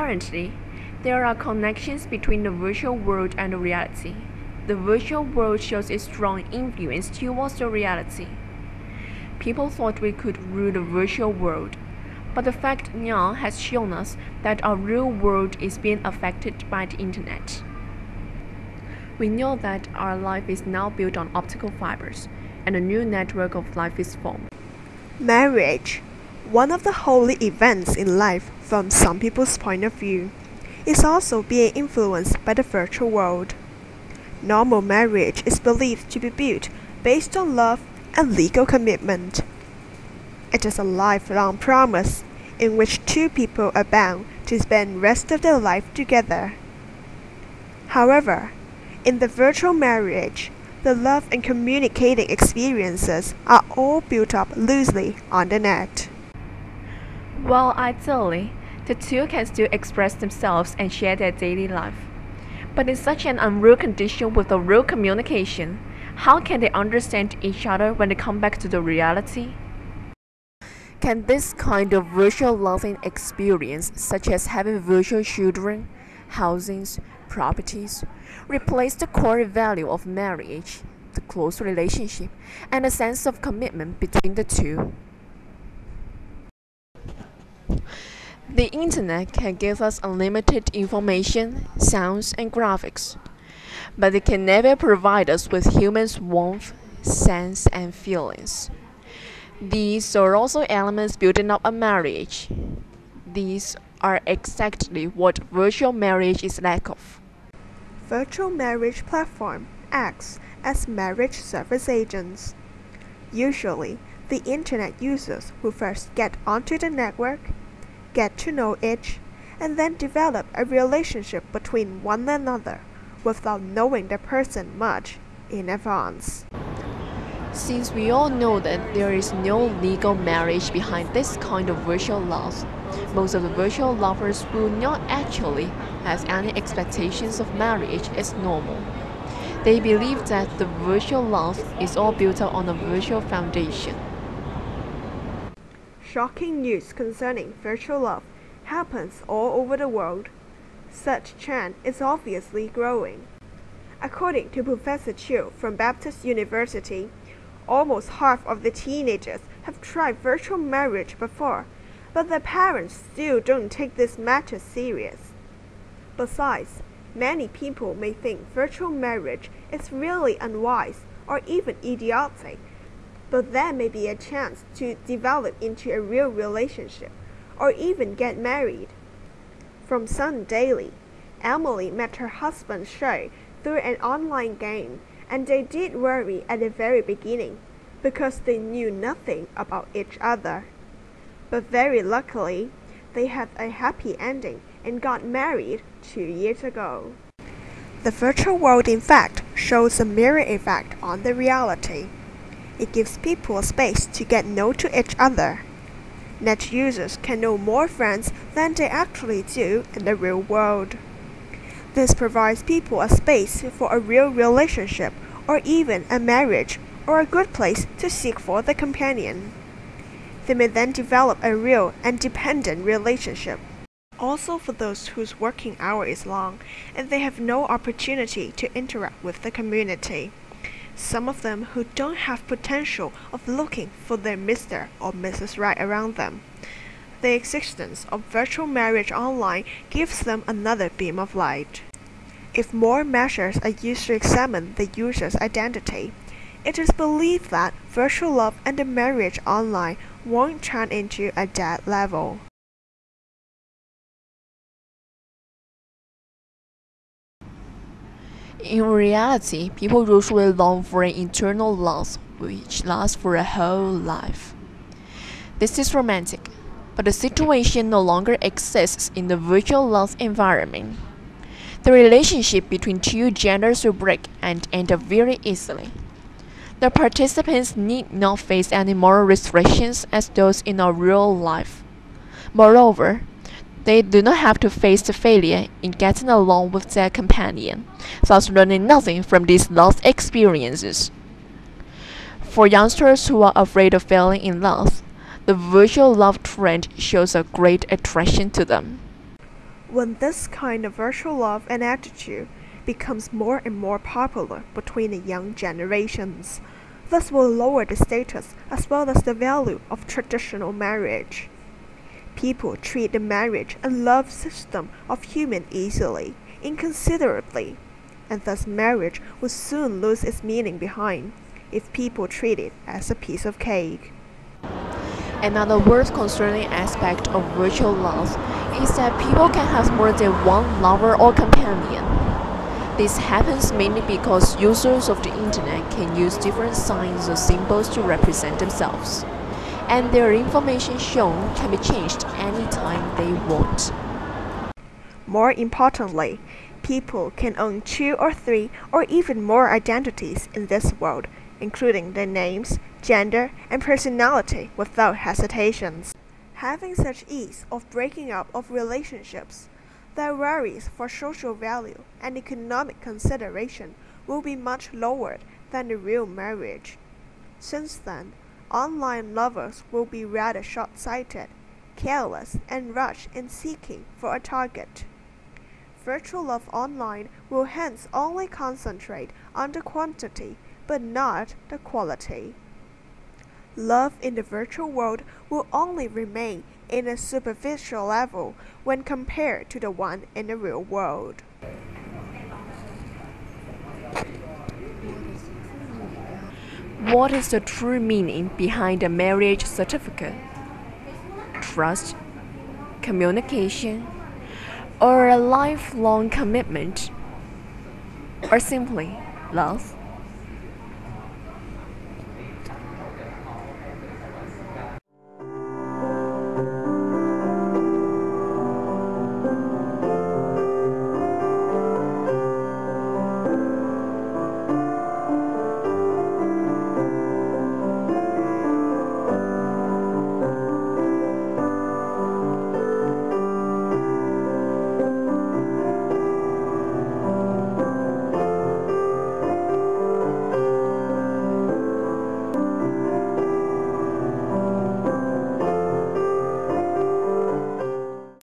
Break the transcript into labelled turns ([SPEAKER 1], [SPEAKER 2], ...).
[SPEAKER 1] Apparently, there are connections between the virtual world and the reality. The virtual world shows a strong influence towards the reality. People thought we could rule the virtual world, but the fact now has shown us that our real world is being affected by the internet. We know that our life is now built on optical fibers, and a new network of life is formed.
[SPEAKER 2] Marriage, one of the holy events in life from some people's point of view, is also being influenced by the virtual world. Normal marriage is believed to be built based on love and legal commitment. It is a lifelong promise in which two people are bound to spend the rest of their life together. However, in the virtual marriage, the love and communicating experiences are all built up loosely on the net.
[SPEAKER 1] While ideally, the two can still express themselves and share their daily life. But in such an unreal condition with a real communication, how can they understand each other when they come back to the reality? Can this kind of virtual loving experience, such as having virtual children, housings, properties, replace the core value of marriage, the close relationship, and a sense of commitment between the two? The internet can give us unlimited information, sounds, and graphics, but it can never provide us with humans' warmth, sense, and feelings. These are also elements building up a marriage. These are exactly what virtual marriage is lack of.
[SPEAKER 2] Virtual marriage platform acts as marriage service agents. Usually, the internet users who first get onto the network, get to know each, and then develop a relationship between one another without knowing the person much in advance.
[SPEAKER 1] Since we all know that there is no legal marriage behind this kind of virtual love, most of the virtual lovers will not actually have any expectations of marriage as normal. They believe that the virtual love is all built up on a virtual foundation.
[SPEAKER 2] Shocking news concerning virtual love happens all over the world. Such trend is obviously growing. According to Professor Chiu from Baptist University, almost half of the teenagers have tried virtual marriage before, but their parents still don't take this matter serious. Besides, many people may think virtual marriage is really unwise or even idiotic, but there may be a chance to develop into a real relationship or even get married. From Sun Daily, Emily met her husband Shay through an online game, and they did worry at the very beginning because they knew nothing about each other. But very luckily, they had a happy ending and got married 2 years ago. The virtual world, in fact, shows a mirror effect on the reality. It gives people a space to get know to each other. Net users can know more friends than they actually do in the real world. This provides people a space for a real relationship or even a marriage or a good place to seek for the companion. They may then develop a real and dependent relationship. Also for those whose working hour is long and they have no opportunity to interact with the community. Some of them who don't have potential of looking for their Mr. or Mrs. Right around them. The existence of virtual marriage online gives them another beam of light. If more measures are used to examine the user's identity, it is believed that virtual love and the marriage online won't turn into a dead level.
[SPEAKER 1] In reality, people usually long for an eternal love which lasts for a whole life. This is romantic, but the situation no longer exists in the virtual love environment. The relationship between two genders will break and end up very easily. The participants need not face any moral restrictions as those in our real life. Moreover, they do not have to face the failure in getting along with their companion, thus learning nothing from these love experiences. For youngsters who are afraid of failing in love, the virtual love trend shows a great attraction to them.
[SPEAKER 2] When this kind of virtual love and attitude becomes more and more popular between the young generations, this will lower the status as well as the value of traditional marriage. People treat the marriage and love system of human easily, inconsiderately, and thus marriage will soon lose its meaning behind if people treat it as a piece of cake.
[SPEAKER 1] Another worth concerning aspect of virtual love is that people can have more than one lover or companion. This happens mainly because users of the internet can use different signs or symbols to represent themselves, and their information shown can be changed anytime they want.
[SPEAKER 2] More importantly, people can own 2 or 3 or even more identities in this world, including their names, gender, and personality without hesitations. Having such ease of breaking up of relationships, their worries for social value and economic consideration will be much lower than the real marriage. Since then, online lovers will be rather short-sighted, careless, and rush in seeking for a target. Virtual love online will hence only concentrate on the quantity but not the quality. Love in the virtual world will only remain in a superficial level when compared to the one in the real world.
[SPEAKER 1] What is the true meaning behind a marriage certificate? Trust, communication, or a lifelong commitment, or simply love?